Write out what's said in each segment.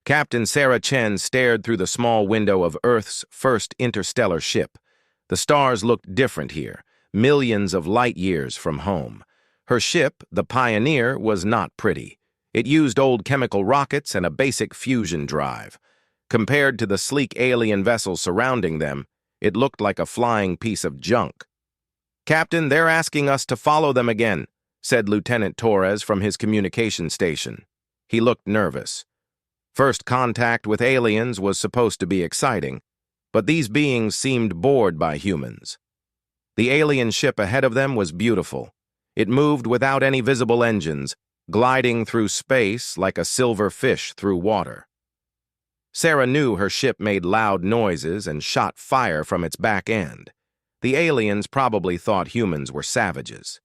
Captain Sarah Chen stared through the small window of Earth's first interstellar ship. The stars looked different here, millions of light years from home. Her ship, the Pioneer, was not pretty. It used old chemical rockets and a basic fusion drive. Compared to the sleek alien vessels surrounding them, it looked like a flying piece of junk. "Captain, they're asking us to follow them again," said Lieutenant Torres from his communication station. He looked nervous. First contact with aliens was supposed to be exciting, but these beings seemed bored by humans. The alien ship ahead of them was beautiful. It moved without any visible engines, gliding through space like a silver fish through water. Sarah knew her ship made loud noises and shot fire from its back end. The aliens probably thought humans were savages.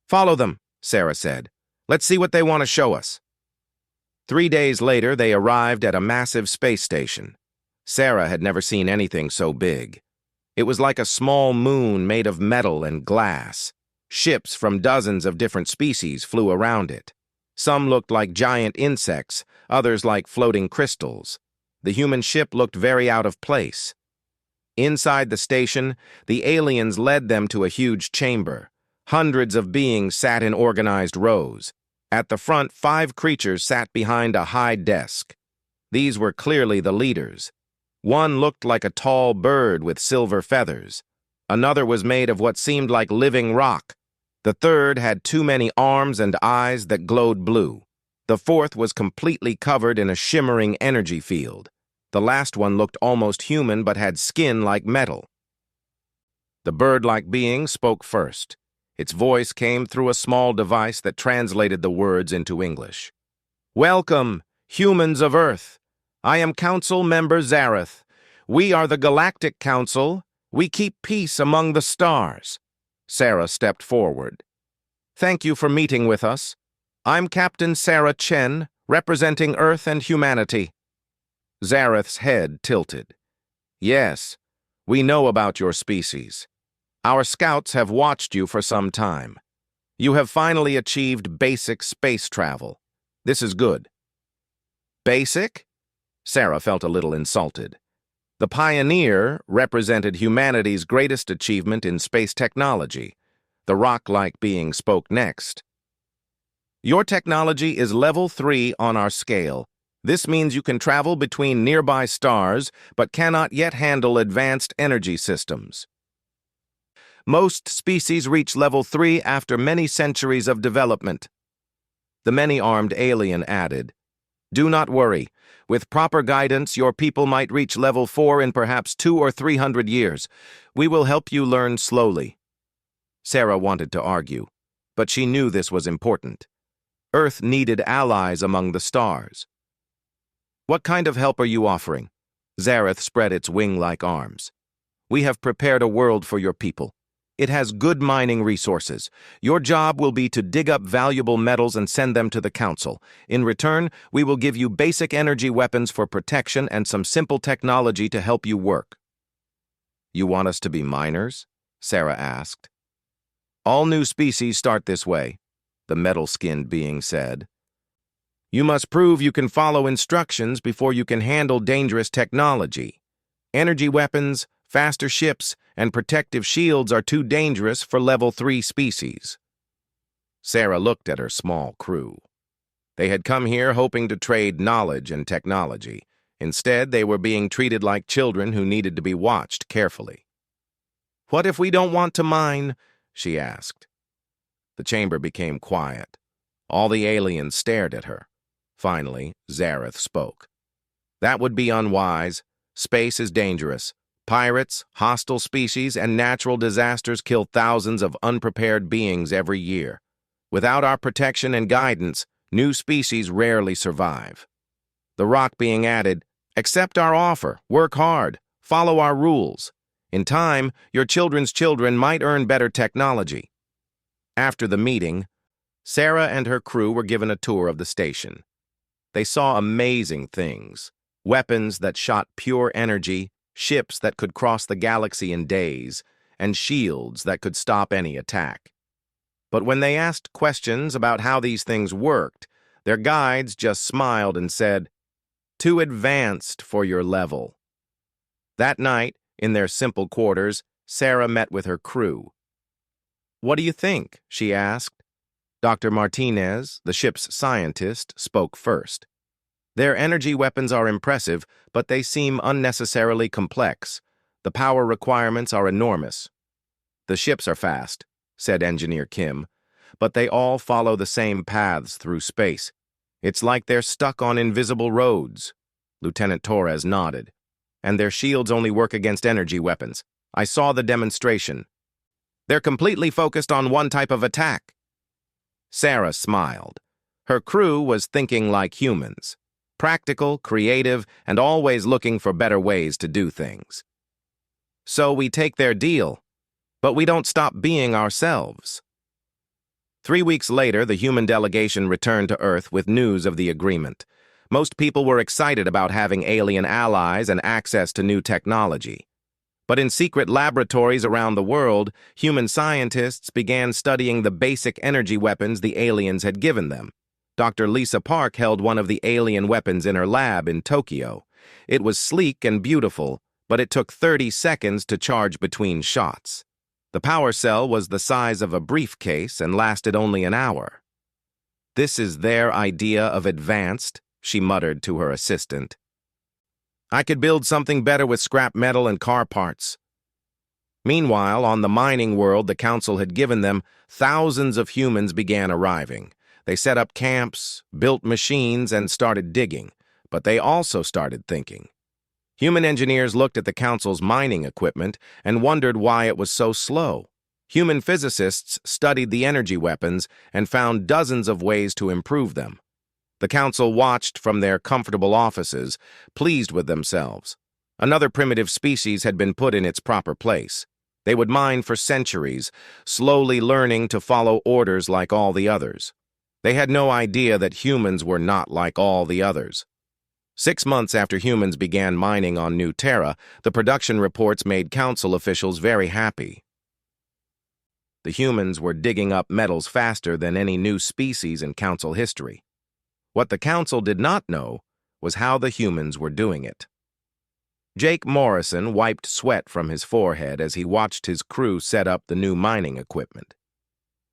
"Follow them," Sarah said. "Let's see what they want to show us." 3 days later, they arrived at a massive space station. Sarah had never seen anything so big. It was like a small moon made of metal and glass. Ships from dozens of different species flew around it. Some looked like giant insects, others like floating crystals. The human ship looked very out of place. Inside the station, the aliens led them to a huge chamber. Hundreds of beings sat in organized rows. At the front, 5 creatures sat behind a high desk. These were clearly the leaders. One looked like a tall bird with silver feathers. Another was made of what seemed like living rock. The third had too many arms and eyes that glowed blue. The fourth was completely covered in a shimmering energy field. The last one looked almost human but had skin like metal. The bird-like being spoke first. Its voice came through a small device that translated the words into English. "Welcome, humans of Earth. I am Council Member Zareth. We are the Galactic Council. We keep peace among the stars." Sarah stepped forward. "Thank you for meeting with us. I'm Captain Sarah Chen, representing Earth and humanity." Zareth's head tilted. "Yes, we know about your species. Our scouts have watched you for some time. You have finally achieved basic space travel. This is good." "Basic?" Sarah felt a little insulted. The Pioneer represented humanity's greatest achievement in space technology. The rock-like being spoke next. "Your technology is level 3 on our scale. This means you can travel between nearby stars, but cannot yet handle advanced energy systems. Most species reach level 3 after many centuries of development." The many-armed alien added, "Do not worry. With proper guidance, your people might reach level 4 in perhaps 200 or 300 years. We will help you learn slowly." Sarah wanted to argue, but she knew this was important. Earth needed allies among the stars. "What kind of help are you offering?" Zareth spread its wing-like arms. "We have prepared a world for your people. It has good mining resources. Your job will be to dig up valuable metals and send them to the Council. In return, we will give you basic energy weapons for protection and some simple technology to help you work." "You want us to be miners?" Sarah asked. "All new species start this way," the metal-skinned being said. "You must prove you can follow instructions before you can handle dangerous technology. Energy weapons, faster ships, and protective shields are too dangerous for level 3 species." Sarah looked at her small crew. They had come here hoping to trade knowledge and technology. Instead, they were being treated like children who needed to be watched carefully. "What if we don't want to mine?" she asked. The chamber became quiet. All the aliens stared at her. Finally, Zareth spoke. "That would be unwise. Space is dangerous. Pirates, hostile species, and natural disasters kill thousands of unprepared beings every year. Without our protection and guidance, new species rarely survive." The rock being added, "Accept our offer, work hard, follow our rules. In time, your children's children might earn better technology." After the meeting, Sarah and her crew were given a tour of the station. They saw amazing things: weapons that shot pure energy, ships that could cross the galaxy in days, and shields that could stop any attack. But when they asked questions about how these things worked, Their guides just smiled and said, "Too advanced for your level." That night, in their simple quarters, Sarah met with her crew. "What do you think?" she asked. Dr. Martinez, the ship's scientist, spoke first. "Their energy weapons are impressive, but they seem unnecessarily complex. The power requirements are enormous." "The ships are fast," said Engineer Kim, "but they all follow the same paths through space. It's like they're stuck on invisible roads." Lieutenant Torres nodded. "And their shields only work against energy weapons. I saw the demonstration. They're completely focused on one type of attack." Sarah smiled. Her crew was thinking like humans. Practical, creative, and always looking for better ways to do things. "So we take their deal, but we don't stop being ourselves." 3 weeks later, the human delegation returned to Earth with news of the agreement. Most people were excited about having alien allies and access to new technology. But in secret laboratories around the world, human scientists began studying the basic energy weapons the aliens had given them. Dr. Lisa Park held one of the alien weapons in her lab in Tokyo. It was sleek and beautiful, but it took 30 seconds to charge between shots. The power cell was the size of a briefcase and lasted only an hour. "This is their idea of advanced," she muttered to her assistant. "I could build something better with scrap metal and car parts." Meanwhile, on the mining world the Council had given them, thousands of humans began arriving. They set up camps, built machines, and started digging, but they also started thinking. Human engineers looked at the Council's mining equipment and wondered why it was so slow. Human physicists studied the energy weapons and found dozens of ways to improve them. The Council watched from their comfortable offices, pleased with themselves. Another primitive species had been put in its proper place. They would mine for centuries, slowly learning to follow orders like all the others. They had no idea that humans were not like all the others. 6 months after humans began mining on New Terra, the production reports made Council officials very happy. The humans were digging up metals faster than any new species in Council history. What the Council did not know was how the humans were doing it. Jake Morrison wiped sweat from his forehead as he watched his crew set up the new mining equipment.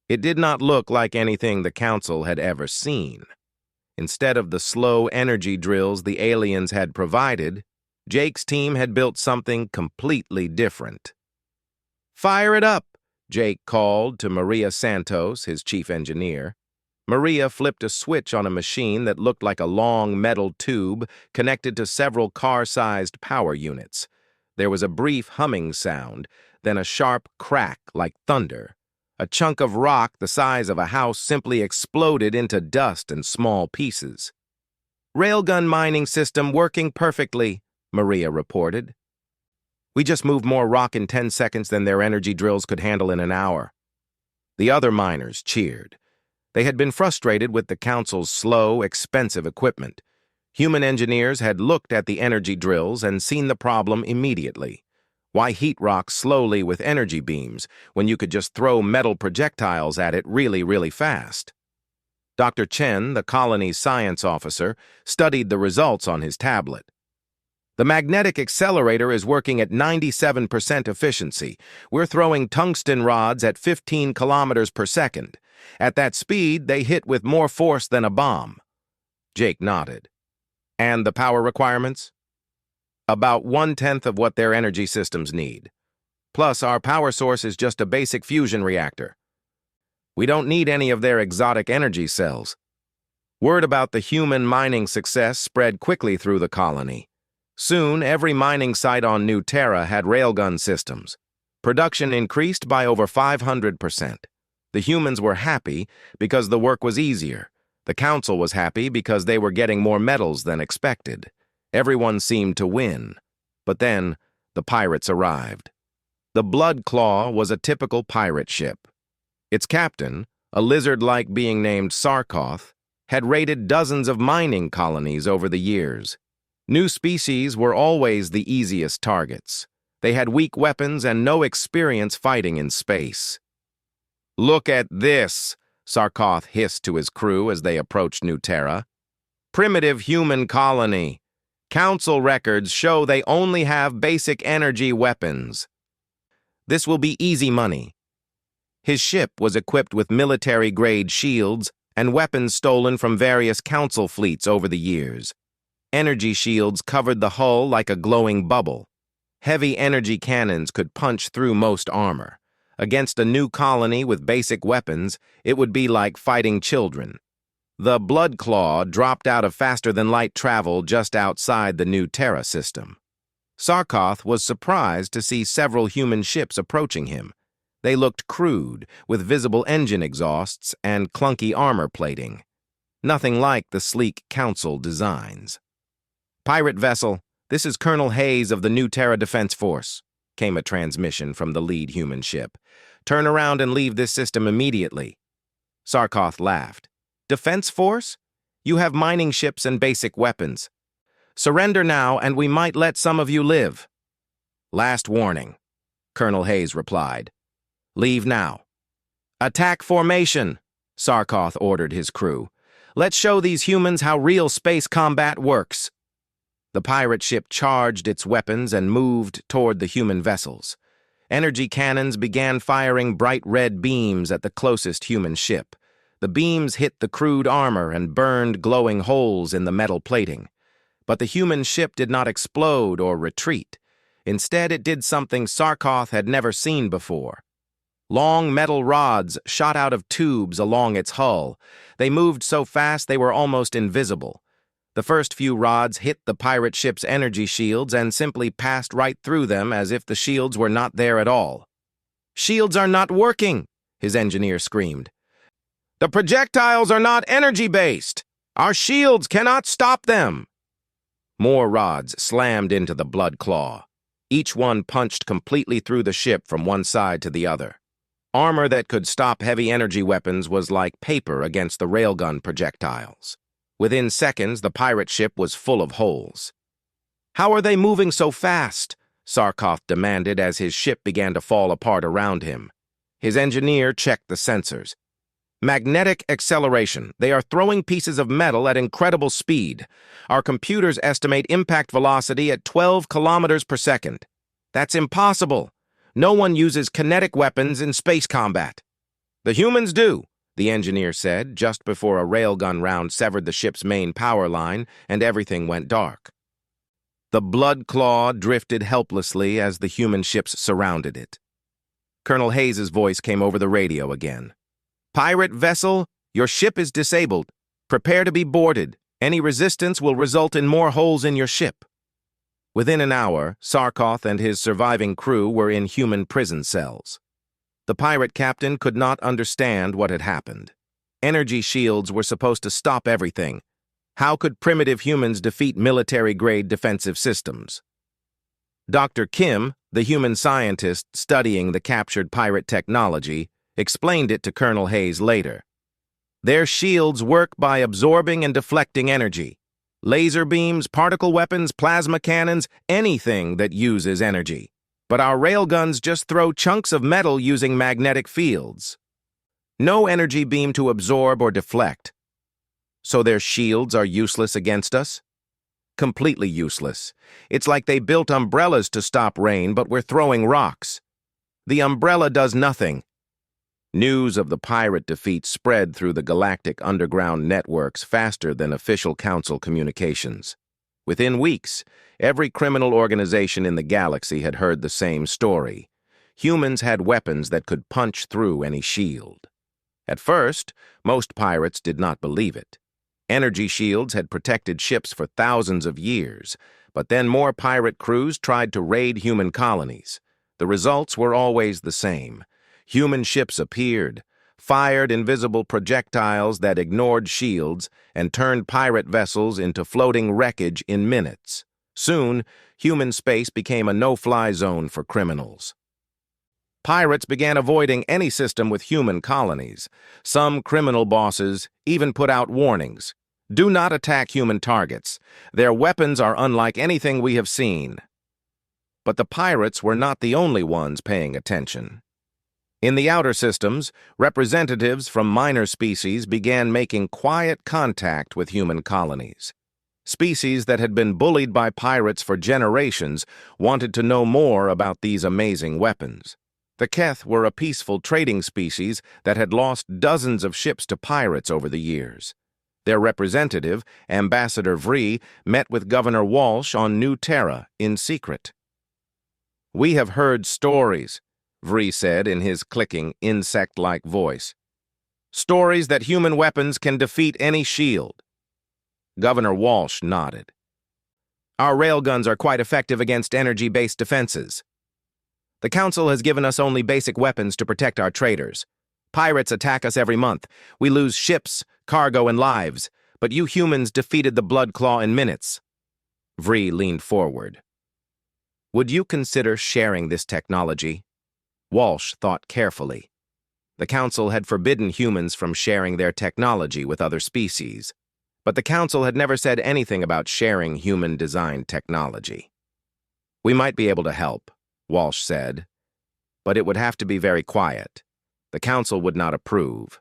It did not look like anything the Council had ever seen. Instead of the slow energy drills the aliens had provided, Jake's team had built something completely different. "Fire it up," Jake called to Maria Santos, his chief engineer. Maria flipped a switch on a machine that looked like a long metal tube connected to several car-sized power units. There was a brief humming sound, then a sharp crack like thunder. A chunk of rock the size of a house simply exploded into dust and small pieces. "Railgun mining system working perfectly," Maria reported. "We just moved more rock in 10 seconds than their energy drills could handle in an hour." The other miners cheered. They had been frustrated with the Council's slow, expensive equipment. Human engineers had looked at the energy drills and seen the problem immediately. Why heat rock slowly with energy beams when you could just throw metal projectiles at it really, really fast? Dr. Chen, the colony's science officer, studied the results on his tablet. "The magnetic accelerator is working at 97% efficiency. We're throwing tungsten rods at 15 kilometers per second. At that speed, they hit with more force than a bomb." Jake nodded. "And the power requirements?" "About 1/10 of what their energy systems need. Plus, our power source is just a basic fusion reactor. We don't need any of their exotic energy cells." Word about the human mining success spread quickly through the colony. Soon, every mining site on New Terra had railgun systems. Production increased by over 500%. The humans were happy because the work was easier. The Council was happy because they were getting more metals than expected. Everyone seemed to win. But then, the pirates arrived. The Blood Claw was a typical pirate ship. Its captain, a lizard-like being named Sarkoth, had raided dozens of mining colonies over the years. New species were always the easiest targets. They had weak weapons and no experience fighting in space. "Look at this," Sarkoth hissed to his crew as they approached New Terra. "Primitive human colony. Council records show they only have basic energy weapons. This will be easy money." His ship was equipped with military-grade shields and weapons stolen from various council fleets over the years. Energy shields covered the hull like a glowing bubble. Heavy energy cannons could punch through most armor. Against a new colony with basic weapons, it would be like fighting children. The Blood Claw dropped out of faster-than-light travel just outside the New Terra system. Sarkoth was surprised to see several human ships approaching him. They looked crude, with visible engine exhausts and clunky armor plating. Nothing like the sleek Council designs. "Pirate vessel, this is Colonel Hayes of the New Terra Defense Force," came a transmission from the lead human ship. "Turn around and leave this system immediately." Sarkoth laughed. "Defense Force? You have mining ships and basic weapons. Surrender now and we might let some of you live." "Last warning," Colonel Hayes replied. "Leave now." "Attack formation," Sarkoth ordered his crew. "Let's show these humans how real space combat works." The pirate ship charged its weapons and moved toward the human vessels. Energy cannons began firing bright red beams at the closest human ship. The beams hit the crude armor and burned glowing holes in the metal plating. But the human ship did not explode or retreat. Instead, it did something Sarkoth had never seen before. Long metal rods shot out of tubes along its hull. They moved so fast they were almost invisible. The first few rods hit the pirate ship's energy shields and simply passed right through them as if the shields were not there at all. "Shields are not working," his engineer screamed. "The projectiles are not energy-based. Our shields cannot stop them." More rods slammed into the Blood Claw. Each one punched completely through the ship from one side to the other. Armor that could stop heavy energy weapons was like paper against the railgun projectiles. Within seconds, the pirate ship was full of holes. "How are they moving so fast?" Sarkoth demanded as his ship began to fall apart around him. His engineer checked the sensors. "Magnetic acceleration. They are throwing pieces of metal at incredible speed. Our computers estimate impact velocity at 12 kilometers per second. That's impossible. No one uses kinetic weapons in space combat." "The humans do," the engineer said, just before a railgun round severed the ship's main power line and everything went dark. The Blood Claw drifted helplessly as the human ships surrounded it. Colonel Hayes' voice came over the radio again. "Pirate vessel, your ship is disabled. Prepare to be boarded. Any resistance will result in more holes in your ship." Within an hour, Sarkoth and his surviving crew were in human prison cells. The pirate captain could not understand what had happened. Energy shields were supposed to stop everything. How could primitive humans defeat military-grade defensive systems? Dr. Kim, the human scientist studying the captured pirate technology, explained it to Colonel Hayes later. "Their shields work by absorbing and deflecting energy. Laser beams, particle weapons, plasma cannons, anything that uses energy. But our railguns just throw chunks of metal using magnetic fields. No energy beam to absorb or deflect. So their shields are useless against us?" "Completely useless. It's like they built umbrellas to stop rain, but we're throwing rocks. The umbrella does nothing." News of the pirate defeat spread through the galactic underground networks faster than official council communications. Within weeks, every criminal organization in the galaxy had heard the same story. Humans had weapons that could punch through any shield. At first, most pirates did not believe it. Energy shields had protected ships for thousands of years, but then more pirate crews tried to raid human colonies. The results were always the same. Human ships appeared, fired invisible projectiles that ignored shields, and turned pirate vessels into floating wreckage in minutes. Soon, human space became a no-fly zone for criminals. Pirates began avoiding any system with human colonies. Some criminal bosses even put out warnings. "Do not attack human targets. Their weapons are unlike anything we have seen." But the pirates were not the only ones paying attention. In the outer systems, representatives from minor species began making quiet contact with human colonies. Species that had been bullied by pirates for generations wanted to know more about these amazing weapons. The Keth were a peaceful trading species that had lost dozens of ships to pirates over the years. Their representative, Ambassador Vree, met with Governor Walsh on New Terra in secret. "We have heard stories," Vree said in his clicking, insect-like voice. "Stories that human weapons can defeat any shield." Governor Walsh nodded. "Our railguns are quite effective against energy-based defenses. The Council has given us only basic weapons to protect our traders. Pirates attack us every month. We lose ships, cargo, and lives, but you humans defeated the Blood Claw in minutes." Vree leaned forward. "Would you consider sharing this technology?" Walsh thought carefully. The Council had forbidden humans from sharing their technology with other species, but the Council had never said anything about sharing human-designed technology. "We might be able to help," Walsh said, "but it would have to be very quiet. The Council would not approve."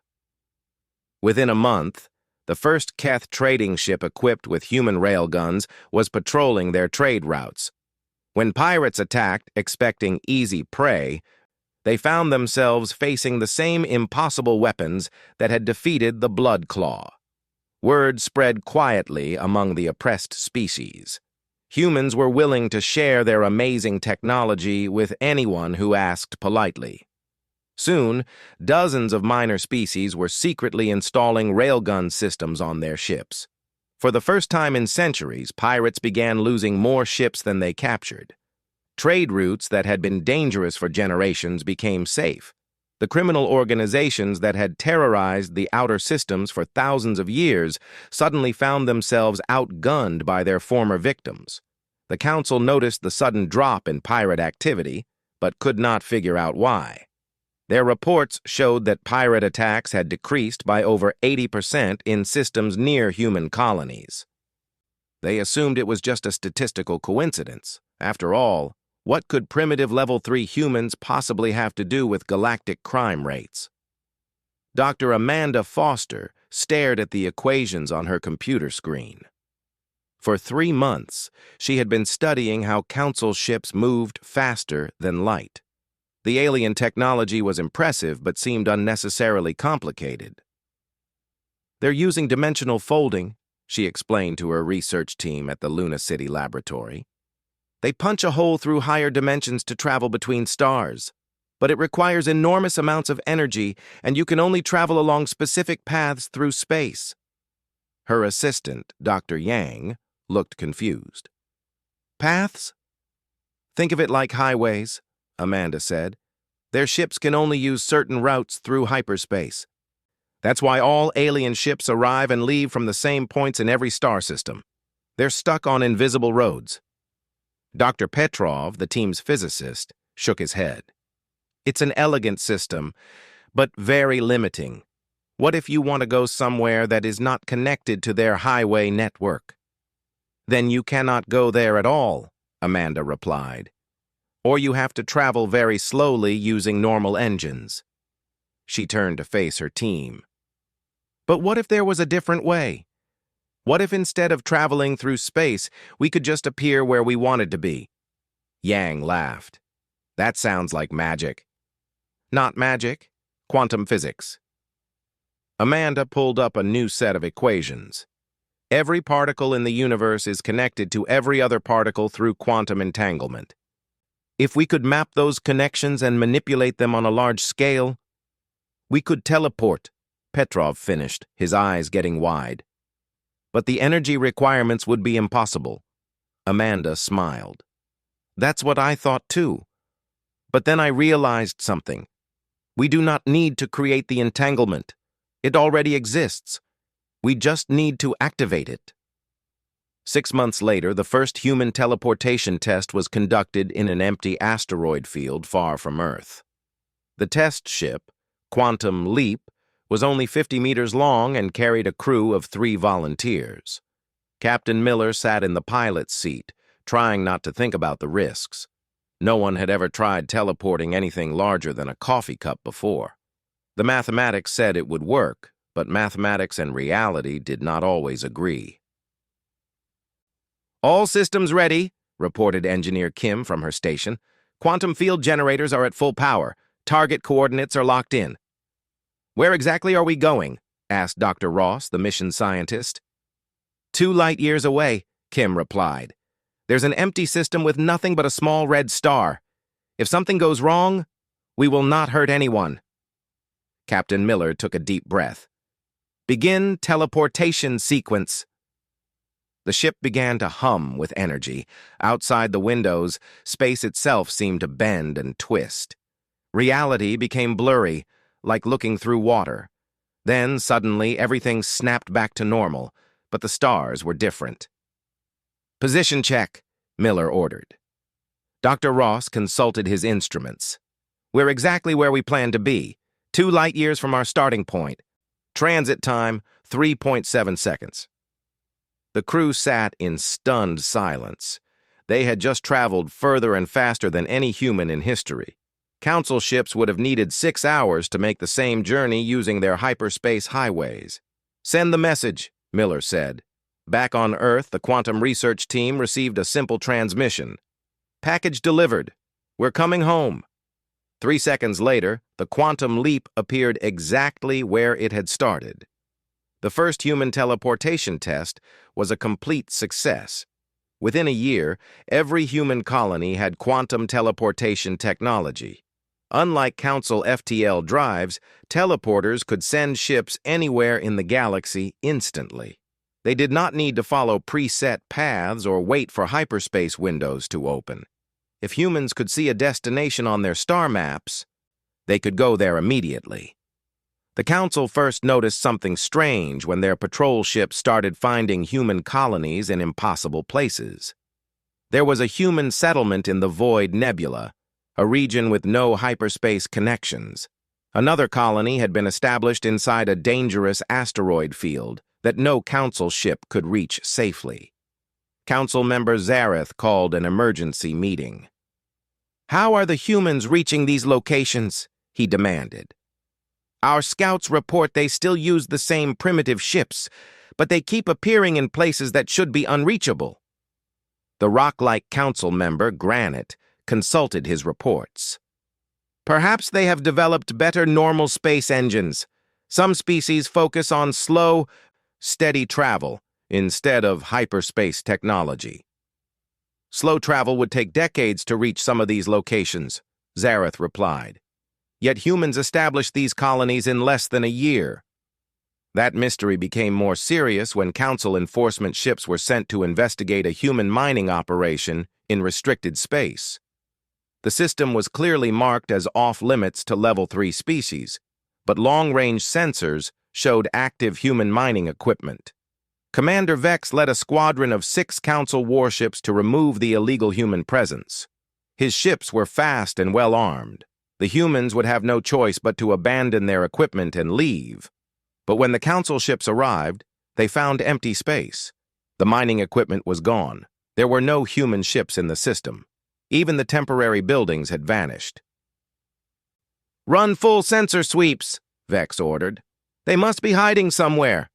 Within a month, the first Keth trading ship equipped with human railguns was patrolling their trade routes. When pirates attacked, expecting easy prey, they found themselves facing the same impossible weapons that had defeated the Blood Claw. Word spread quietly among the oppressed species. Humans were willing to share their amazing technology with anyone who asked politely. Soon, dozens of minor species were secretly installing railgun systems on their ships. For the first time in centuries, pirates began losing more ships than they captured. Trade routes that had been dangerous for generations became safe. The criminal organizations that had terrorized the outer systems for thousands of years suddenly found themselves outgunned by their former victims. The Council noticed the sudden drop in pirate activity, but could not figure out why. Their reports showed that pirate attacks had decreased by over 80% in systems near human colonies. They assumed it was just a statistical coincidence. After all, what could primitive Level 3 humans possibly have to do with galactic crime rates? Dr. Amanda Foster stared at the equations on her computer screen. For 3 months, she had been studying how Council ships moved faster than light. The alien technology was impressive but seemed unnecessarily complicated. "They're using dimensional folding," she explained to her research team at the Luna City laboratory. "They punch a hole through higher dimensions to travel between stars. But it requires enormous amounts of energy, and you can only travel along specific paths through space." Her assistant, Dr. Yang, looked confused. "Paths? Think of it like highways," Amanda said. "Their ships can only use certain routes through hyperspace. That's why all alien ships arrive and leave from the same points in every star system. They're stuck on invisible roads." Dr. Petrov, the team's physicist, shook his head. "It's an elegant system, but very limiting. What if you want to go somewhere that is not connected to their highway network?" "Then you cannot go there at all," Amanda replied. "Or you have to travel very slowly using normal engines." She turned to face her team. "But what if there was a different way? What if instead of traveling through space, we could just appear where we wanted to be?" Yang laughed. "That sounds like magic." "Not magic, quantum physics." Amanda pulled up a new set of equations. Every particle in the universe is connected to every other particle through quantum entanglement. If we could map those connections and manipulate them on a large scale, we could teleport, Petrov finished, his eyes getting wide. But the energy requirements would be impossible. Amanda smiled. "That's what I thought too. But then I realized something. We do not need to create the entanglement. It already exists. We just need to activate it." 6 months later, the first human teleportation test was conducted in an empty asteroid field far from Earth. The test ship, Quantum Leap, was only 50 meters long and carried a crew of 3 volunteers. Captain Miller sat in the pilot's seat, trying not to think about the risks. No one had ever tried teleporting anything larger than a coffee cup before. The mathematics said it would work, but mathematics and reality did not always agree. "All systems ready," reported Engineer Kim from her station. "Quantum field generators are at full power. Target coordinates are locked in." "Where exactly are we going?" asked Dr. Ross, the mission scientist. "2 light years away," Kim replied. "There's an empty system with nothing but a small red star. If something goes wrong, we will not hurt anyone." Captain Miller took a deep breath. "Begin teleportation sequence." The ship began to hum with energy. Outside the windows, space itself seemed to bend and twist. Reality became blurry, like looking through water. Then, suddenly, everything snapped back to normal, but the stars were different. "Position check," Miller ordered. Dr. Ross consulted his instruments. "We're exactly where we plan to be, 2 light years from our starting point. Transit time, 3.7 seconds. The crew sat in stunned silence. They had just traveled further and faster than any human in history. Council ships would have needed 6 hours to make the same journey using their hyperspace highways. "Send the message," Miller said. Back on Earth, the quantum research team received a simple transmission. "Package delivered. We're coming home." 3 seconds later, the quantum leap appeared exactly where it had started. The first human teleportation test was a complete success. Within a year, every human colony had quantum teleportation technology. Unlike Council FTL drives, teleporters could send ships anywhere in the galaxy instantly. They did not need to follow preset paths or wait for hyperspace windows to open. If humans could see a destination on their star maps, they could go there immediately. The Council first noticed something strange when their patrol ships started finding human colonies in impossible places. There was a human settlement in the Void Nebula, a region with no hyperspace connections. Another colony had been established inside a dangerous asteroid field that no Council ship could reach safely. Council member Zareth called an emergency meeting. "How are the humans reaching these locations?" he demanded. "Our scouts report they still use the same primitive ships, but they keep appearing in places that should be unreachable." The rock-like council member, Granite, consulted his reports. "Perhaps they have developed better normal space engines. Some species focus on slow, steady travel instead of hyperspace technology." "Slow travel would take decades to reach some of these locations," Zareth replied. "Yet humans established these colonies in less than a year." That mystery became more serious when Council enforcement ships were sent to investigate a human mining operation in restricted space. The system was clearly marked as off-limits to Level 3 species, but long-range sensors showed active human mining equipment. Commander Vex led a squadron of 6 Council warships to remove the illegal human presence. His ships were fast and well-armed. The humans would have no choice but to abandon their equipment and leave. But when the Council ships arrived, they found empty space. The mining equipment was gone. There were no human ships in the system. Even the temporary buildings had vanished. "Run full sensor sweeps," Vex ordered. "They must be hiding somewhere."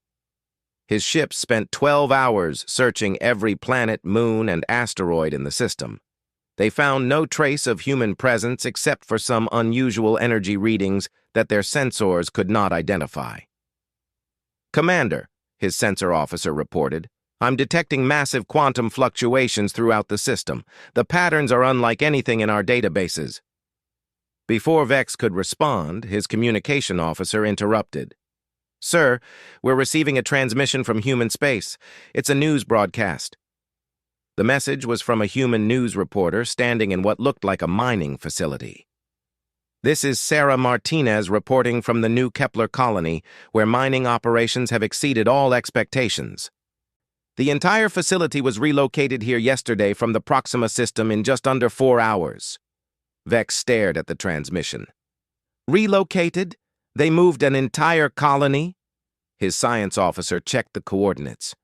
His ships spent 12 hours searching every planet, moon, and asteroid in the system. They found no trace of human presence except for some unusual energy readings that their sensors could not identify. "Commander," his sensor officer reported, "I'm detecting massive quantum fluctuations throughout the system. The patterns are unlike anything in our databases." Before Vex could respond, his communication officer interrupted. "Sir, we're receiving a transmission from human space. It's a news broadcast." The message was from a human news reporter standing in what looked like a mining facility. "This is Sarah Martinez reporting from the new Kepler colony, where mining operations have exceeded all expectations. The entire facility was relocated here yesterday from the Proxima system in just under 4 hours." Vex stared at the transmission. "Relocated? They moved an entire colony?" His science officer checked the coordinates.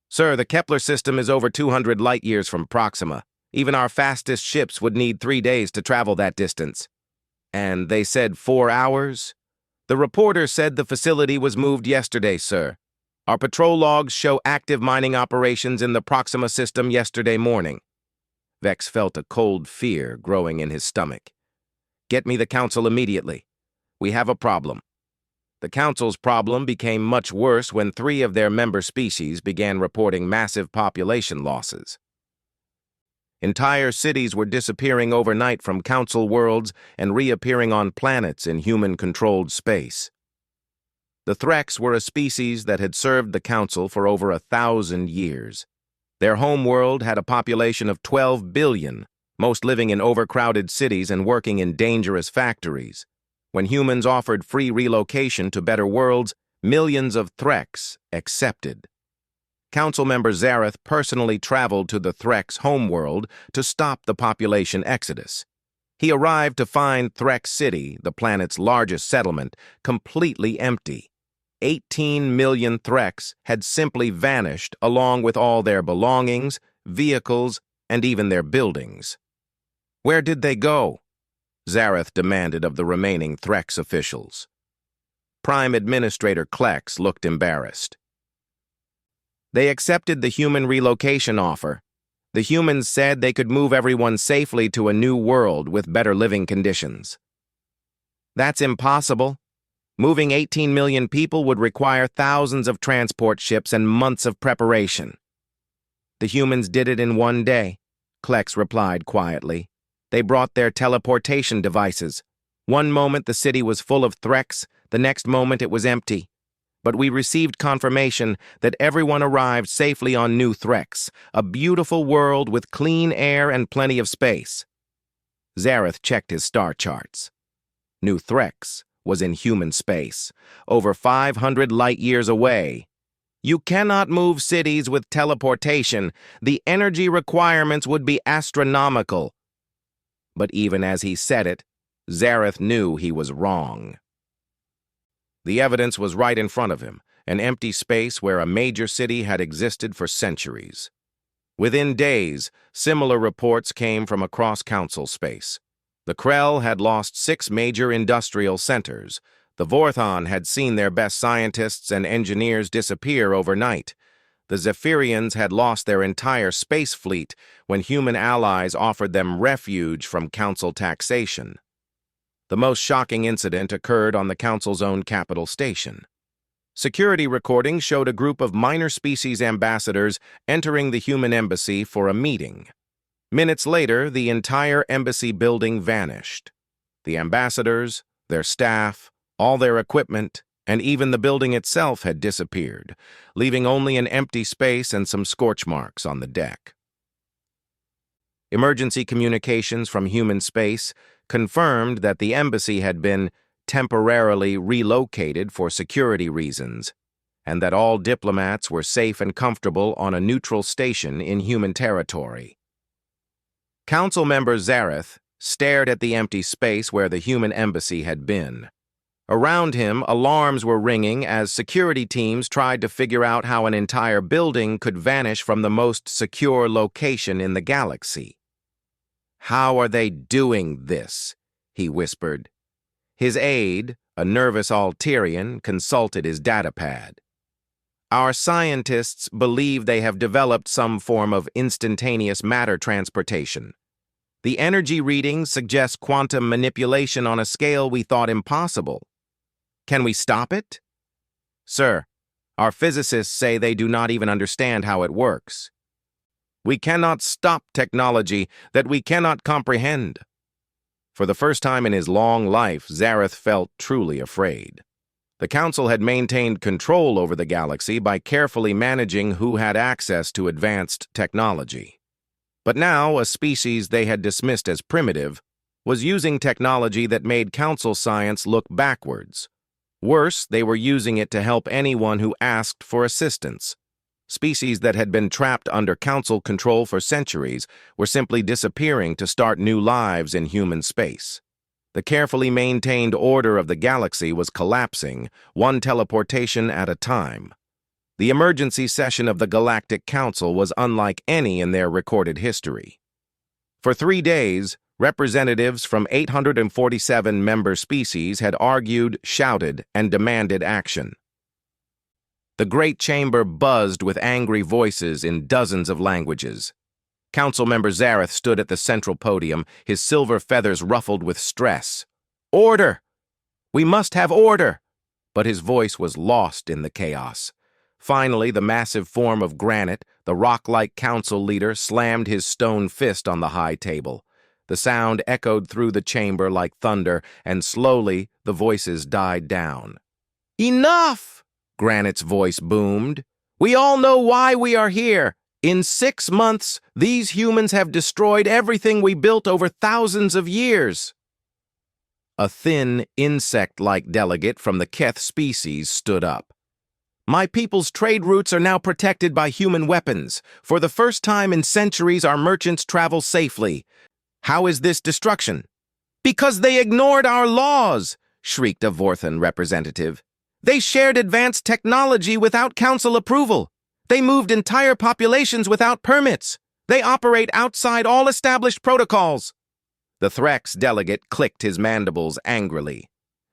"Sir, the Kepler system is over 200 light-years from Proxima. Even our fastest ships would need 3 days to travel that distance. And they said 4 hours? The reporter said the facility was moved yesterday, sir. Our patrol logs show active mining operations in the Proxima system yesterday morning. Vex felt a cold fear growing in his stomach. Get me the council immediately. We have a problem. The council's problem became much worse when 3 of their member species began reporting massive population losses. Entire cities were disappearing overnight from council worlds and reappearing on planets in human-controlled space. The Threx were a species that had served the council for over 1,000 years. Their homeworld had a population of 12 billion, most living in overcrowded cities and working in dangerous factories. When humans offered free relocation to better worlds, millions of Threx accepted. Council member Zareth personally traveled to the Threx homeworld to stop the population exodus. He arrived to find Threx City, the planet's largest settlement, completely empty. 18 million Threx had simply vanished along with all their belongings, vehicles, and even their buildings. Where did they go? Zareth demanded of the remaining Threx officials. Prime Administrator Klex looked embarrassed. They accepted the human relocation offer. The humans said they could move everyone safely to a new world with better living conditions. That's impossible. Moving 18 million people would require thousands of transport ships and months of preparation. The humans did it in 1 day, Klex replied quietly. They brought their teleportation devices. One moment the city was full of Threx, the next moment it was empty. But we received confirmation that everyone arrived safely on New Threx, a beautiful world with clean air and plenty of space. Zareth checked his star charts. New Threx was in human space, over 500 light-years away. You cannot move cities with teleportation. The energy requirements would be astronomical. But even as he said it, Zareth knew he was wrong. The evidence was right in front of him, an empty space where a major city had existed for centuries. Within days, similar reports came from across council space. The Krell had lost 6 major industrial centers. The Vorthon had seen their best scientists and engineers disappear overnight. The Zephyrians had lost their entire space fleet when human allies offered them refuge from council taxation. The most shocking incident occurred on the council's own capital station. Security recordings showed a group of minor species ambassadors entering the human embassy for a meeting. Minutes later, the entire embassy building vanished. The ambassadors, their staff, all their equipment, and even the building itself had disappeared, leaving only an empty space and some scorch marks on the deck. Emergency communications from human space confirmed that the embassy had been temporarily relocated for security reasons, and that all diplomats were safe and comfortable on a neutral station in human territory. Council member Zareth stared at the empty space where the human embassy had been. Around him, alarms were ringing as security teams tried to figure out how an entire building could vanish from the most secure location in the galaxy. "How are they doing this?" he whispered. His aide, a nervous Alterian, consulted his datapad. "Our scientists believe they have developed some form of instantaneous matter transportation. The energy readings suggest quantum manipulation on a scale we thought impossible. Can we stop it?" "Sir, our physicists say they do not even understand how it works. We cannot stop technology that we cannot comprehend." For the first time in his long life, Zareth felt truly afraid. The Council had maintained control over the galaxy by carefully managing who had access to advanced technology. But now, a species they had dismissed as primitive was using technology that made Council science look backwards. Worse, they were using it to help anyone who asked for assistance. Species that had been trapped under Council control for centuries were simply disappearing to start new lives in human space. The carefully maintained order of the galaxy was collapsing, one teleportation at a time. The emergency session of the Galactic Council was unlike any in their recorded history. For 3 days, representatives from 847 member species had argued, shouted, and demanded action. The great chamber buzzed with angry voices in dozens of languages. Council member Zareth stood at the central podium, his silver feathers ruffled with stress. "Order! We must have order!" But his voice was lost in the chaos. Finally, the massive form of granite, the rock-like council leader, slammed his stone fist on the high table. The sound echoed through the chamber like thunder, and slowly the voices died down. "Enough!" Granite's voice boomed. "We all know why we are here. In 6 months, these humans have destroyed everything we built over thousands of years." A thin, insect-like delegate from the Keth species stood up. "My people's trade routes are now protected by human weapons. For the first time in centuries, our merchants travel safely. How is this destruction?" "Because they ignored our laws," shrieked a Vorthan representative. "They shared advanced technology without council approval. They moved entire populations without permits. They operate outside all established protocols." The Threx delegate clicked his mandibles angrily.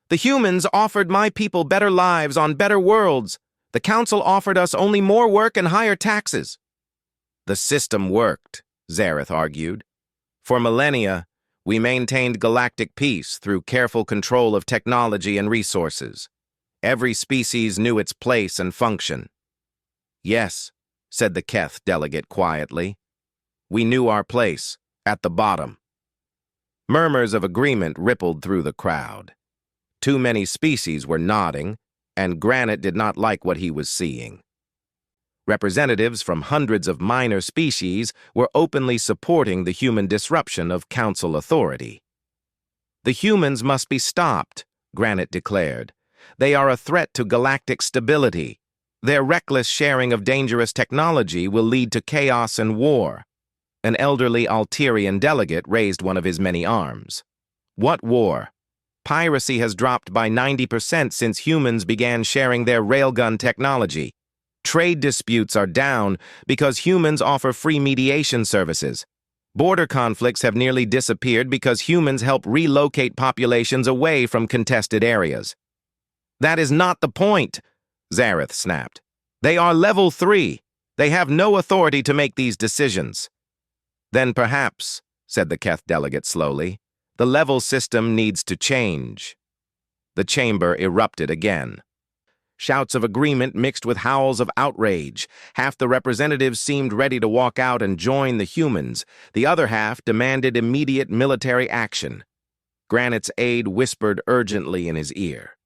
"The humans offered my people better lives on better worlds. The council offered us only more work and higher taxes." "The system worked," Zareth argued. "For millennia, we maintained galactic peace through careful control of technology and resources. Every species knew its place and function." "Yes," said the Keth delegate quietly. "We knew our place, at the bottom." Murmurs of agreement rippled through the crowd. Too many species were nodding, and Granite did not like what he was seeing. Representatives from hundreds of minor species were openly supporting the human disruption of council authority. "The humans must be stopped," Granite declared. "They are a threat to galactic stability. Their reckless sharing of dangerous technology will lead to chaos and war." An elderly Alterian delegate raised one of his many arms. "What war? Piracy has dropped by 90% since humans began sharing their railgun technology. Trade disputes are down because humans offer free mediation services. Border conflicts have nearly disappeared because humans help relocate populations away from contested areas." "That is not the point," Zareth snapped. "They are level 3. They have no authority to make these decisions." "Then perhaps," said the Keth delegate slowly, "the level system needs to change." The chamber erupted again. Shouts of agreement mixed with howls of outrage. Half the representatives seemed ready to walk out and join the humans. The other half demanded immediate military action. Granite's aide whispered urgently in his ear.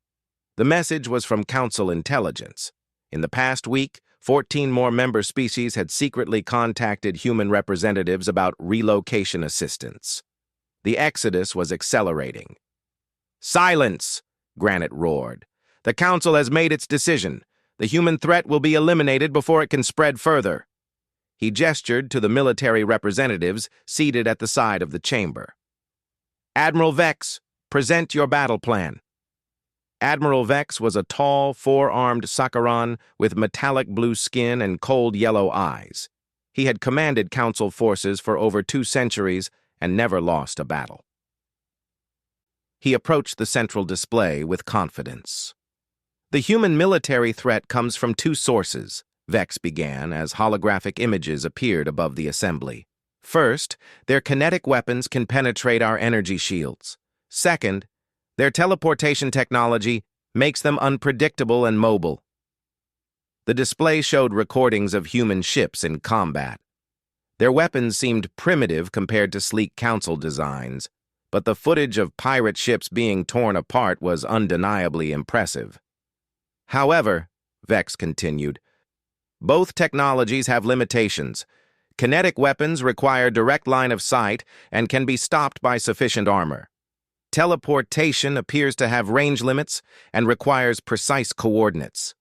The message was from Council Intelligence. In the past week, 14 more member species had secretly contacted human representatives about relocation assistance. The exodus was accelerating. "Silence!" Granite roared. "The Council has made its decision. The human threat will be eliminated before it can spread further." He gestured to the military representatives seated at the side of the chamber. "Admiral Vex, present your battle plan." Admiral Vex was a tall, four-armed Sakaran with metallic blue skin and cold yellow eyes. He had commanded Council forces for over 2 centuries and never lost a battle. He approached the central display with confidence. "The human military threat comes from 2 sources," Vex began as holographic images appeared above the assembly. "First, their kinetic weapons can penetrate our energy shields. Second, their teleportation technology makes them unpredictable and mobile." The display showed recordings of human ships in combat. Their weapons seemed primitive compared to sleek council designs, but the footage of pirate ships being torn apart was undeniably impressive. "However," Vex continued, "both technologies have limitations. Kinetic weapons require direct line of sight and can be stopped by sufficient armor. Teleportation appears to have range limits and requires precise coordinates."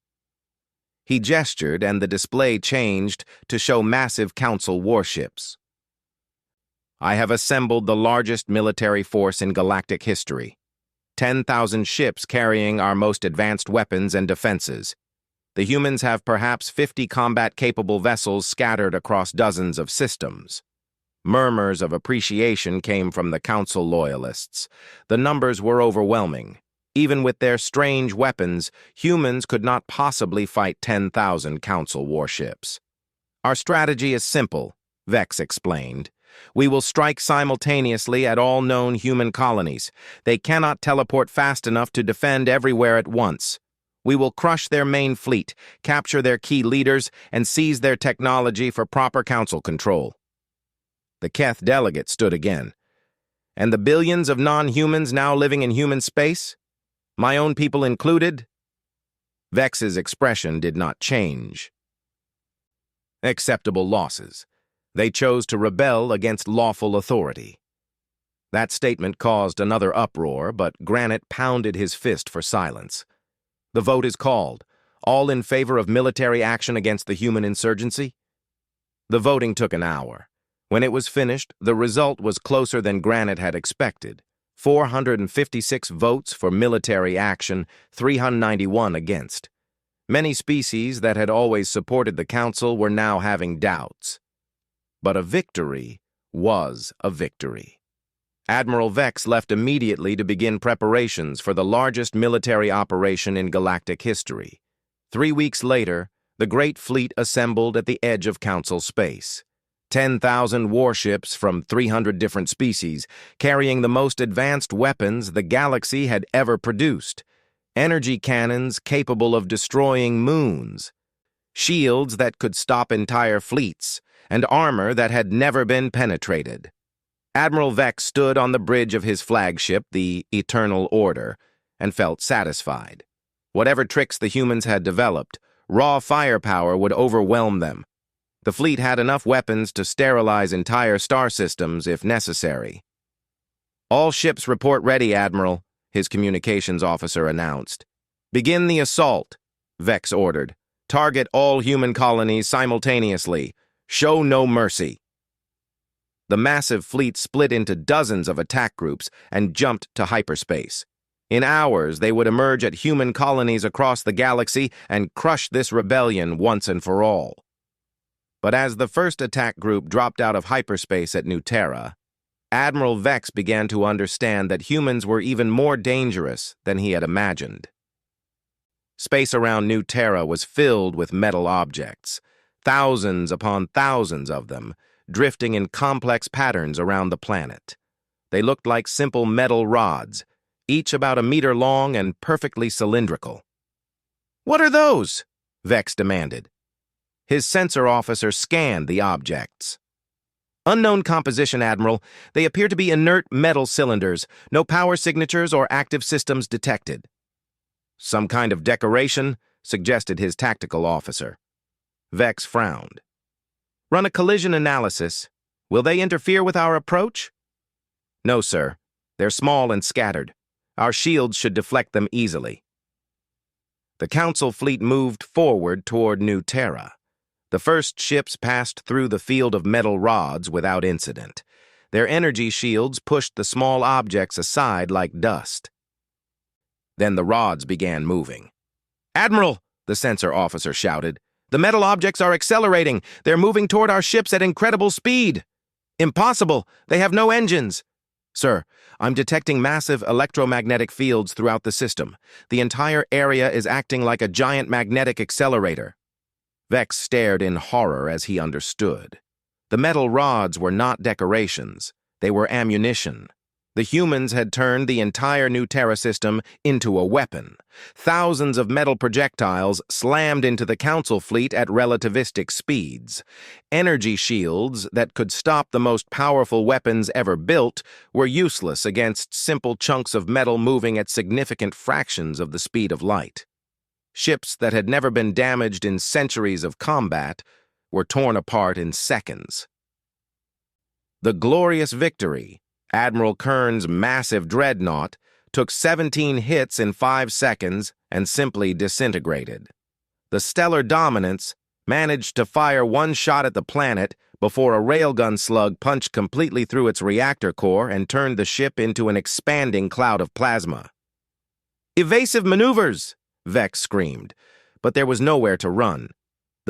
He gestured, and the display changed to show massive council warships. "I have assembled the largest military force in galactic history. 10,000 ships carrying our most advanced weapons and defenses. The humans have perhaps 50 combat-capable vessels scattered across dozens of systems. Murmurs of appreciation came from the Council loyalists. The numbers were overwhelming. Even with their strange weapons, humans could not possibly fight 10,000 Council warships. "Our strategy is simple," Vex explained. "We will strike simultaneously at all known human colonies. They cannot teleport fast enough to defend everywhere at once. We will crush their main fleet, capture their key leaders, and seize their technology for proper Council control." The Keth delegate stood again. "And the billions of non-humans now living in human space? My own people included?" Vex's expression did not change. "Acceptable losses. They chose to rebel against lawful authority." That statement caused another uproar, but Granite pounded his fist for silence. "The vote is called. All in favor of military action against the human insurgency?" The voting took an hour. When it was finished, the result was closer than Granite had expected. 456 votes for military action, 391 against. Many species that had always supported the Council were now having doubts. But a victory was a victory. Admiral Vex left immediately to begin preparations for the largest military operation in galactic history. 3 weeks later, the Great Fleet assembled at the edge of Council space. 10,000 warships from 300 different species, carrying the most advanced weapons the galaxy had ever produced. Energy cannons capable of destroying moons, shields that could stop entire fleets, and armor that had never been penetrated. Admiral Vex stood on the bridge of his flagship, the Eternal Order, and felt satisfied. Whatever tricks the humans had developed, raw firepower would overwhelm them. The fleet had enough weapons to sterilize entire star systems if necessary. "All ships report ready, Admiral," his communications officer announced. "Begin the assault," Vex ordered. "Target all human colonies simultaneously. Show no mercy." The massive fleet split into dozens of attack groups and jumped to hyperspace. In hours, they would emerge at human colonies across the galaxy and crush this rebellion once and for all. But as the first attack group dropped out of hyperspace at New Terra, Admiral Vex began to understand that humans were even more dangerous than he had imagined. Space around New Terra was filled with metal objects, thousands upon thousands of them, drifting in complex patterns around the planet. They looked like simple metal rods, each about a meter long and perfectly cylindrical. "What are those?" Vex demanded. His sensor officer scanned the objects. "Unknown composition, Admiral. They appear to be inert metal cylinders. No power signatures or active systems detected." "Some kind of decoration?" suggested his tactical officer. Vex frowned. "Run a collision analysis. Will they interfere with our approach?" "No, sir. They're small and scattered. Our shields should deflect them easily." The Council fleet moved forward toward New Terra. The first ships passed through the field of metal rods without incident. Their energy shields pushed the small objects aside like dust. Then the rods began moving. "Admiral," the sensor officer shouted, "the metal objects are accelerating. They're moving toward our ships at incredible speed." "Impossible. They have no engines." "Sir, I'm detecting massive electromagnetic fields throughout the system. The entire area is acting like a giant magnetic accelerator." Vex stared in horror as he understood. The metal rods were not decorations. They were ammunition. The humans had turned the entire New Terra system into a weapon. Thousands of metal projectiles slammed into the Council fleet at relativistic speeds. Energy shields that could stop the most powerful weapons ever built were useless against simple chunks of metal moving at significant fractions of the speed of light. Ships that had never been damaged in centuries of combat were torn apart in seconds. The glorious victory, Admiral Kern's massive dreadnought, took 17 hits in 5 seconds and simply disintegrated. The stellar dominance managed to fire one shot at the planet before a railgun slug punched completely through its reactor core and turned the ship into an expanding cloud of plasma. "Evasive maneuvers!" Vex screamed, but there was nowhere to run.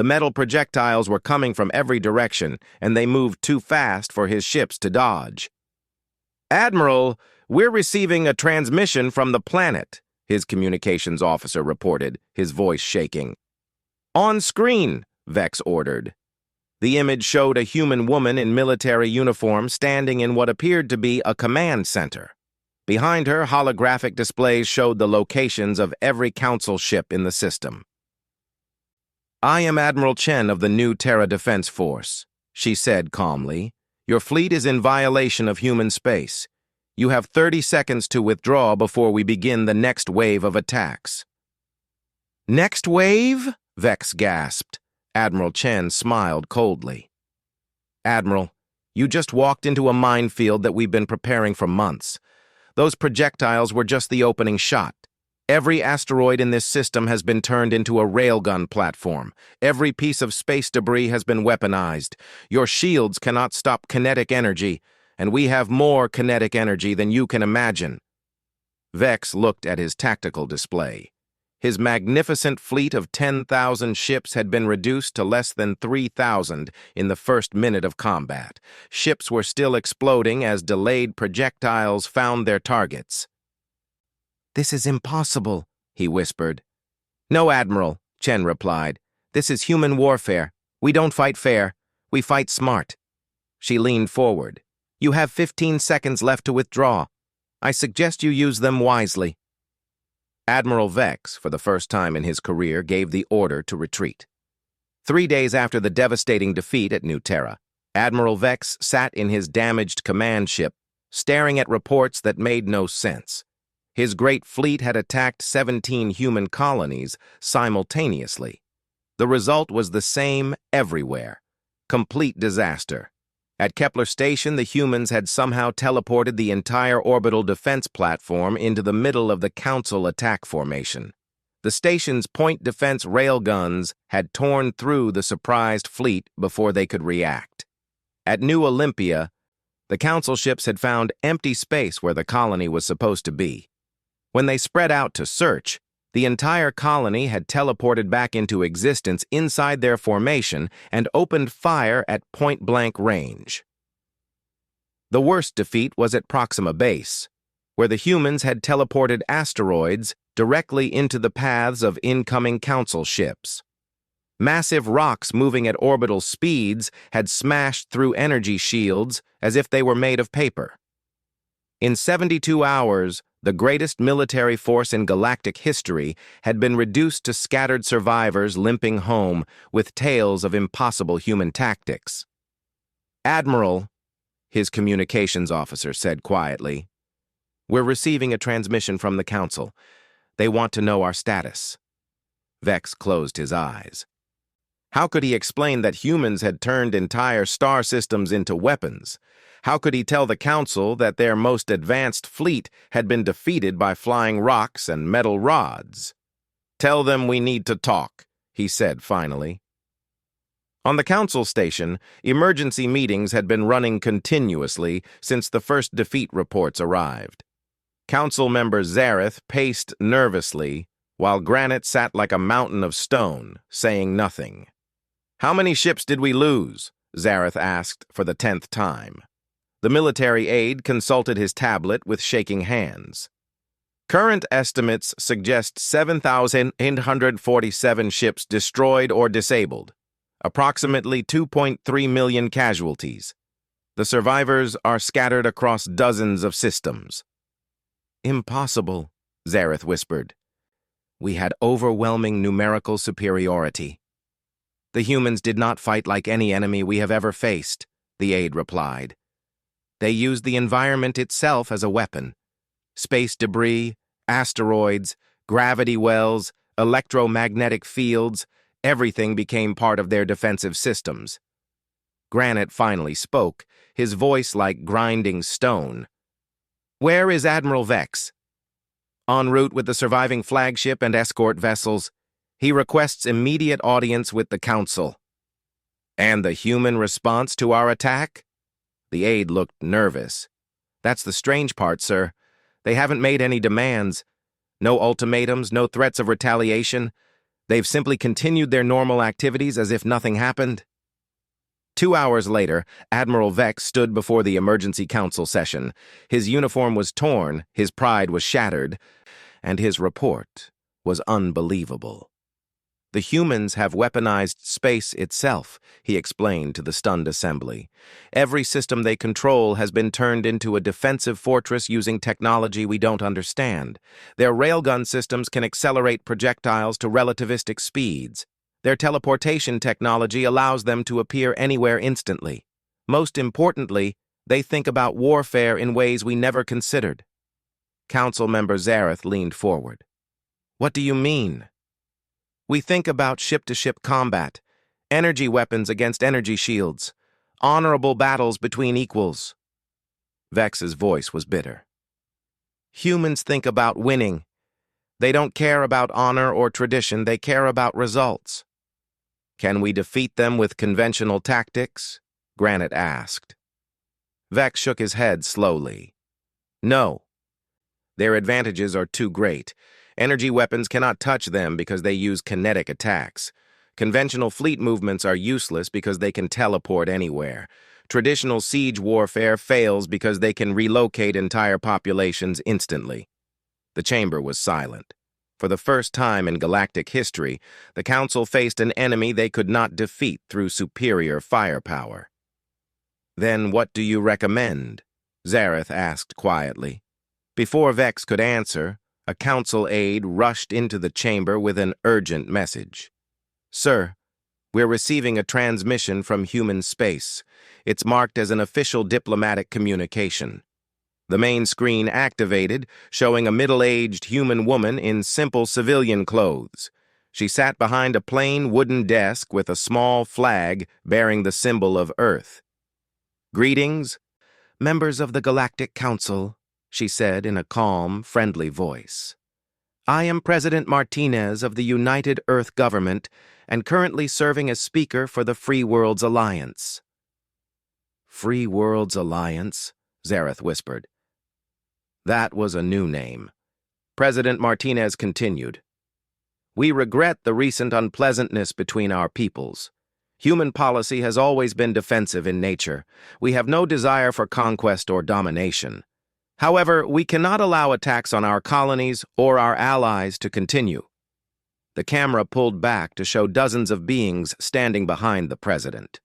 The metal projectiles were coming from every direction, and they moved too fast for his ships to dodge. "Admiral, we're receiving a transmission from the planet," his communications officer reported, his voice shaking. "On screen," Vex ordered. The image showed a human woman in military uniform standing in what appeared to be a command center. Behind her, holographic displays showed the locations of every council ship in the system. "I am Admiral Chen of the New Terra Defense Force," she said calmly. "Your fleet is in violation of human space. You have 30 seconds to withdraw before we begin the next wave of attacks." "Next wave?" Vex gasped. Admiral Chen smiled coldly. "Admiral, you just walked into a minefield that we've been preparing for months. Those projectiles were just the opening shot. Every asteroid in this system has been turned into a railgun platform. Every piece of space debris has been weaponized. Your shields cannot stop kinetic energy, and we have more kinetic energy than you can imagine." Vex looked at his tactical display. His magnificent fleet of 10,000 ships had been reduced to less than 3,000 in the first minute of combat. Ships were still exploding as delayed projectiles found their targets. "This is impossible," he whispered. "No, Admiral," Chen replied. "This is human warfare. We don't fight fair. We fight smart." She leaned forward. "You have 15 seconds left to withdraw. I suggest you use them wisely." Admiral Vex, for the first time in his career, gave the order to retreat. 3 days after the devastating defeat at New Terra, Admiral Vex sat in his damaged command ship, staring at reports that made no sense. His great fleet had attacked 17 human colonies simultaneously. The result was the same everywhere: complete disaster. At Kepler Station, the humans had somehow teleported the entire orbital defense platform into the middle of the Council attack formation. The station's point defense railguns had torn through the surprised fleet before they could react. At New Olympia, the Council ships had found empty space where the colony was supposed to be. When they spread out to search, the entire colony had teleported back into existence inside their formation and opened fire at point-blank range. The worst defeat was at Proxima Base, where the humans had teleported asteroids directly into the paths of incoming Council ships. Massive rocks moving at orbital speeds had smashed through energy shields as if they were made of paper. In 72 hours, the greatest military force in galactic history had been reduced to scattered survivors limping home with tales of impossible human tactics. "Admiral," his communications officer said quietly, "we're receiving a transmission from the Council. They want to know our status." Vex closed his eyes. How could he explain that humans had turned entire star systems into weapons? How could he tell the Council that their most advanced fleet had been defeated by flying rocks and metal rods? "Tell them we need to talk," he said finally. On the Council station, emergency meetings had been running continuously since the first defeat reports arrived. Council member Zareth paced nervously, while Granite sat like a mountain of stone, saying nothing. "How many ships did we lose?" Zareth asked for the 10th time. The military aide consulted his tablet with shaking hands. "Current estimates suggest 7,847 ships destroyed or disabled, approximately 2.3 million casualties. The survivors are scattered across dozens of systems." "Impossible," Zareth whispered. "We had overwhelming numerical superiority." "The humans did not fight like any enemy we have ever faced," the aide replied. "They used the environment itself as a weapon. Space debris, asteroids, gravity wells, electromagnetic fields, everything became part of their defensive systems." Granite finally spoke, his voice like grinding stone. "Where is Admiral Vex?" "En route with the surviving flagship and escort vessels. He requests immediate audience with the Council." "And the human response to our attack?" The aide looked nervous. "That's the strange part, sir. They haven't made any demands. No ultimatums, no threats of retaliation. They've simply continued their normal activities as if nothing happened? 2 hours later, Admiral Vex stood before the emergency council session. His uniform was torn, his pride was shattered, and his report was unbelievable. The humans have weaponized space itself, he explained to the stunned assembly. Every system they control has been turned into a defensive fortress using technology we don't understand. Their railgun systems can accelerate projectiles to relativistic speeds. Their teleportation technology allows them to appear anywhere instantly. Most importantly, they think about warfare in ways we never considered. Council member Zareth leaned forward. What do you mean? We think about ship-to-ship combat, energy weapons against energy shields, honorable battles between equals. Vex's voice was bitter. Humans think about winning. They don't care about honor or tradition, they care about results. Can we defeat them with conventional tactics? Granite asked. Vex shook his head slowly. No. Their advantages are too great. Energy weapons cannot touch them because they use kinetic attacks. Conventional fleet movements are useless because they can teleport anywhere. Traditional siege warfare fails because they can relocate entire populations instantly. The chamber was silent. For the first time in galactic history, the Council faced an enemy they could not defeat through superior firepower. Then what do you recommend? Zareth asked quietly. Before Vex could answer, a council aide rushed into the chamber with an urgent message. Sir, we're receiving a transmission from human space. It's marked as an official diplomatic communication. The main screen activated, showing a middle-aged human woman in simple civilian clothes. She sat behind a plain wooden desk with a small flag bearing the symbol of Earth. Greetings, members of the Galactic Council, she said in a calm, friendly voice. I am President Martinez of the United Earth Government and currently serving as Speaker for the Free Worlds Alliance. Free Worlds Alliance? Zareth whispered. That was a new name. President Martinez continued. We regret the recent unpleasantness between our peoples. Human policy has always been defensive in nature. We have no desire for conquest or domination. However, we cannot allow attacks on our colonies or our allies to continue. The camera pulled back to show dozens of beings standing behind the president.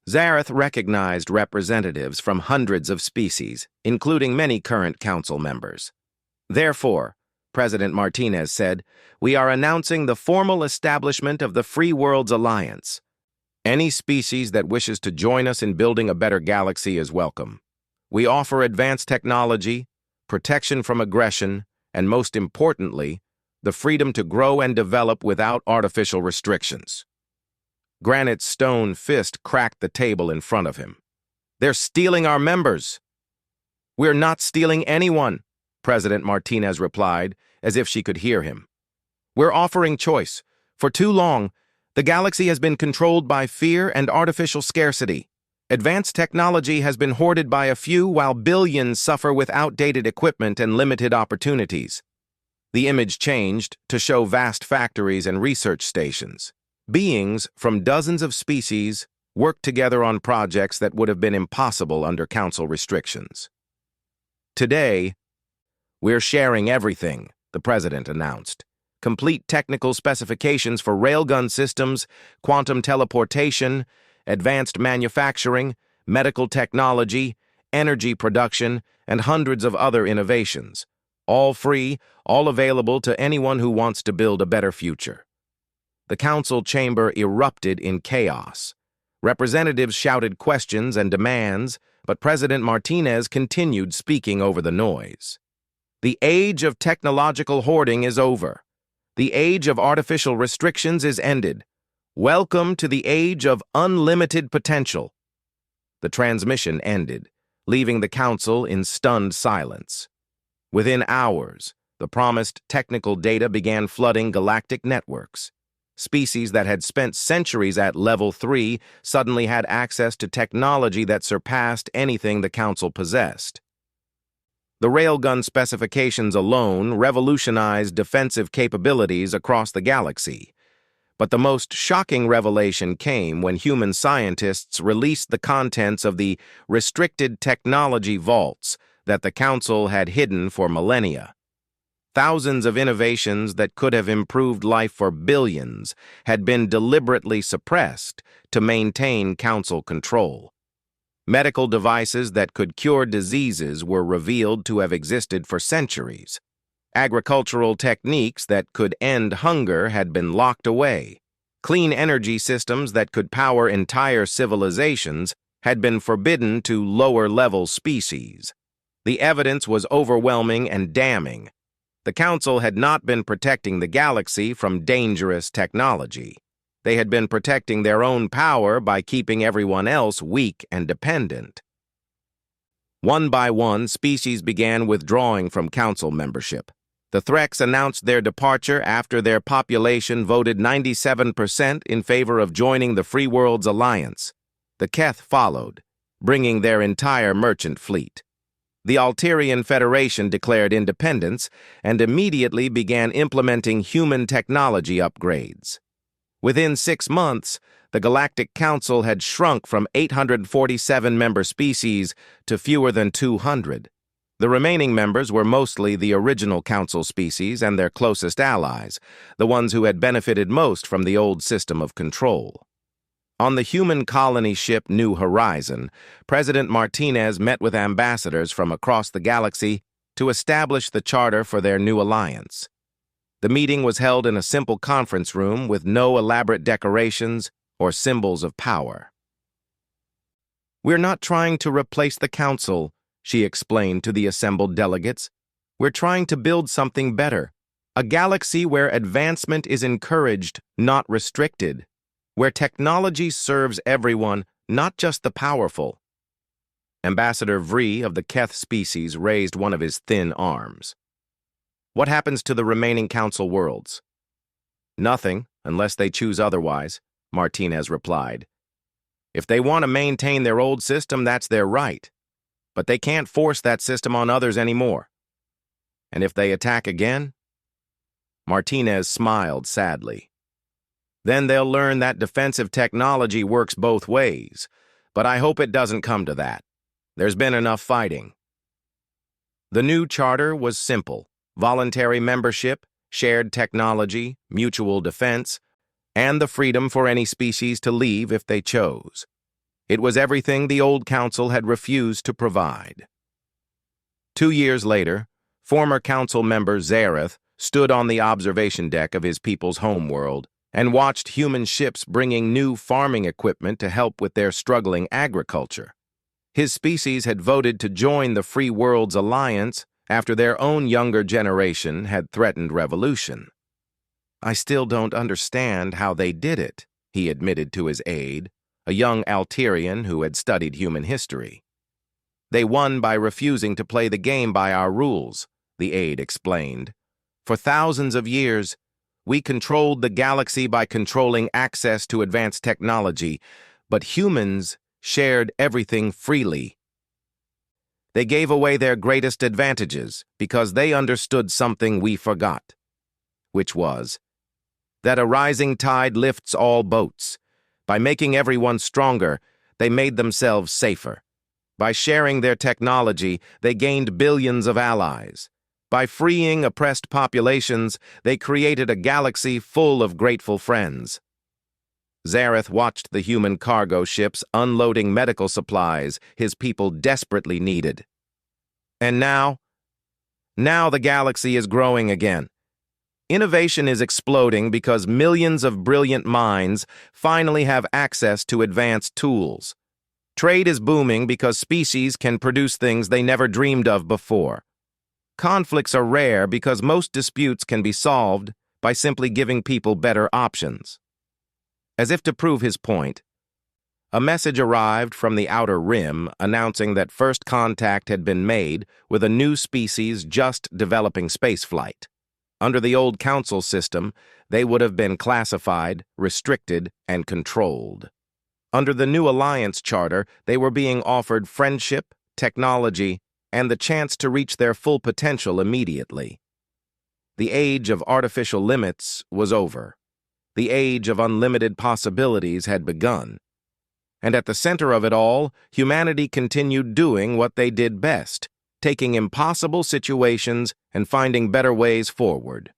Zareth recognized representatives from hundreds of species, including many current council members. Therefore, President Martinez said, we are announcing the formal establishment of the Free Worlds Alliance. Any species that wishes to join us in building a better galaxy is welcome. We offer advanced technology, protection from aggression, and most importantly, the freedom to grow and develop without artificial restrictions. Granite's stone fist cracked the table in front of him. They're stealing our members. We're not stealing anyone, President Martinez replied, as if she could hear him. We're offering choice. For too long, the galaxy has been controlled by fear and artificial scarcity. Advanced technology has been hoarded by a few while billions suffer with outdated equipment and limited opportunities. The image changed to show vast factories and research stations. Beings from dozens of species worked together on projects that would have been impossible under council restrictions. Today, we're sharing everything, the president announced. Complete technical specifications for railgun systems, quantum teleportation, advanced manufacturing, medical technology, energy production, and hundreds of other innovations. All free, all available to anyone who wants to build a better future. The council chamber erupted in chaos. Representatives shouted questions and demands, but President Martinez continued speaking over the noise. The age of technological hoarding is over. The age of artificial restrictions is ended. Welcome to the age of unlimited potential. The transmission ended, leaving the council in stunned silence. Within hours, the promised technical data began flooding galactic networks. Species that had spent centuries at Level 3 suddenly had access to technology that surpassed anything the council possessed. The railgun specifications alone revolutionized defensive capabilities across the galaxy. But the most shocking revelation came when human scientists released the contents of the restricted technology vaults that the Council had hidden for millennia. Thousands of innovations that could have improved life for billions had been deliberately suppressed to maintain Council control. Medical devices that could cure diseases were revealed to have existed for centuries. Agricultural techniques that could end hunger had been locked away. Clean energy systems that could power entire civilizations had been forbidden to lower-level species. The evidence was overwhelming and damning. The Council had not been protecting the galaxy from dangerous technology. They had been protecting their own power by keeping everyone else weak and dependent. One by one, species began withdrawing from Council membership. The Threks announced their departure after their population voted 97% in favor of joining the Free Worlds Alliance. The Keth followed, bringing their entire merchant fleet. The Alterian Federation declared independence and immediately began implementing human technology upgrades. Within 6 months, the Galactic Council had shrunk from 847 member species to fewer than 200. The remaining members were mostly the original Council species and their closest allies, the ones who had benefited most from the old system of control. On the human colony ship New Horizon, President Martinez met with ambassadors from across the galaxy to establish the charter for their new alliance. The meeting was held in a simple conference room with no elaborate decorations or symbols of power. "We're not trying to replace the Council," she explained to the assembled delegates. "We're trying to build something better, a galaxy where advancement is encouraged, not restricted, where technology serves everyone, not just the powerful." Ambassador Vree of the Keth species raised one of his thin arms. "What happens to the remaining Council worlds?" "Nothing, unless they choose otherwise," Martinez replied. "If they want to maintain their old system, that's their right. But they can't force that system on others anymore. And if they attack again?" Martinez smiled sadly. "Then they'll learn that defensive technology works both ways, but I hope it doesn't come to that. There's been enough fighting." The new charter was simple: voluntary membership, shared technology, mutual defense, and the freedom for any species to leave if they chose. It was everything the old Council had refused to provide. 2 years later, former Council member Zareth stood on the observation deck of his people's homeworld and watched human ships bringing new farming equipment to help with their struggling agriculture. His species had voted to join the Free Worlds Alliance after their own younger generation had threatened revolution. "I still don't understand how they did it," he admitted to his aide, a young Alterian who had studied human history. "They won by refusing to play the game by our rules," the aide explained. "For thousands of years, we controlled the galaxy by controlling access to advanced technology, but humans shared everything freely. They gave away their greatest advantages because they understood something we forgot, which was that a rising tide lifts all boats. By making everyone stronger, they made themselves safer. By sharing their technology, they gained billions of allies. By freeing oppressed populations, they created a galaxy full of grateful friends." Zareth watched the human cargo ships unloading medical supplies his people desperately needed. "And now the galaxy is growing again. Innovation is exploding because millions of brilliant minds finally have access to advanced tools. Trade is booming because species can produce things they never dreamed of before. Conflicts are rare because most disputes can be solved by simply giving people better options." As if to prove his point, a message arrived from the Outer Rim announcing that first contact had been made with a new species just developing spaceflight. Under the old Council system, they would have been classified, restricted, and controlled. Under the new Alliance Charter, they were being offered friendship, technology, and the chance to reach their full potential immediately. The age of artificial limits was over. The age of unlimited possibilities had begun. And at the center of it all, humanity continued doing what they did best, taking impossible situations and finding better ways forward.